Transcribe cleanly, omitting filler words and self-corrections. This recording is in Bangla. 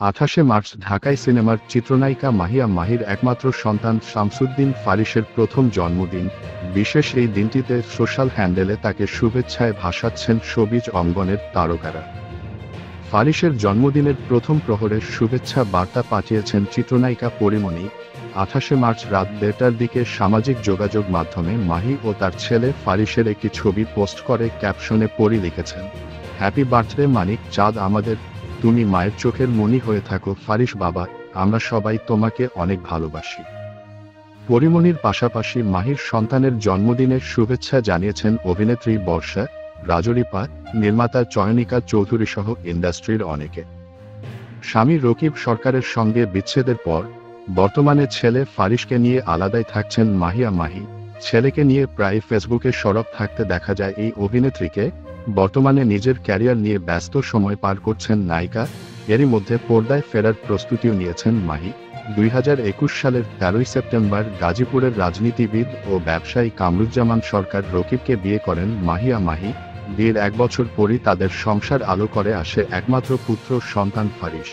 28 মার্চ ঢাকায় সিনেমার চিত্রনায়িকা মাহিয়া মাহির একমাত্র সন্তান শামসুদ্দিন ফারিসের প্রথম জন্মদিন। বিশেষ এই দিনটিতে সোশ্যাল হ্যান্ডেলে তাকে শুভেচ্ছায় ভাসাচ্ছেন শোবিজ অঙ্গনের তারকারা। ফারিসের জন্মদিনের প্রথম প্রহরের শুভেচ্ছা বার্তা পাঠিয়েছেন চিত্রনায়িকা পরিমণি। 28 মার্চ রাত 1:30টার দিকে সামাজিক যোগাযোগ মাধ্যমে মাহি ও তার ছেলে ফারিসের একটি ছবি পোস্ট করে ক্যাপশনে পরি লিখেছেন, হ্যাপি বার্থডে মানিক চাঁদ আমাদের, তুমি মায়ের চোখের মণি হয়ে থাকো ফারিস বাবা, আমরা সবাই তোমাকে অনেক ভালোবাসি। পরিমণির পাশাপাশি মাহির সন্তানের জন্মদিনের শুভেচ্ছা জানিয়েছেন অভিনেত্রী বর্ষা, রাজরিপা, নির্মাতা চয়নিকা চৌধুরী সহ ইন্ডাস্ট্রির অনেকে। স্বামী রকিব সরকারের সঙ্গে বিচ্ছেদের পর বর্তমানে ছেলে ফারিসকে নিয়ে আলাদাই থাকছেন মাহিয়া মাহি। ছেলেকে নিয়ে প্রায় ফেসবুকে সরব থাকতে দেখা যায় এই অভিনেত্রীকে। বর্তমানে নিজের ক্যারিয়ার নিয়ে ব্যস্ত সময় পার করছেন নায়িকা। এরই মধ্যে পর্দায় ফেরার প্রস্তুতিও নিয়েছেন মাহি। 2021 সালের 13ই সেপ্টেম্বর গাজীপুরের রাজনীতিবিদ ও ব্যবসায়ী কামরুজ্জামান সরকার রকিবকে বিয়ে করেন মাহিয়া মাহি। বিয়ের 1 বছর পরই তাদের সংসার আলো করে আসে একমাত্র পুত্র সন্তান ফারিস।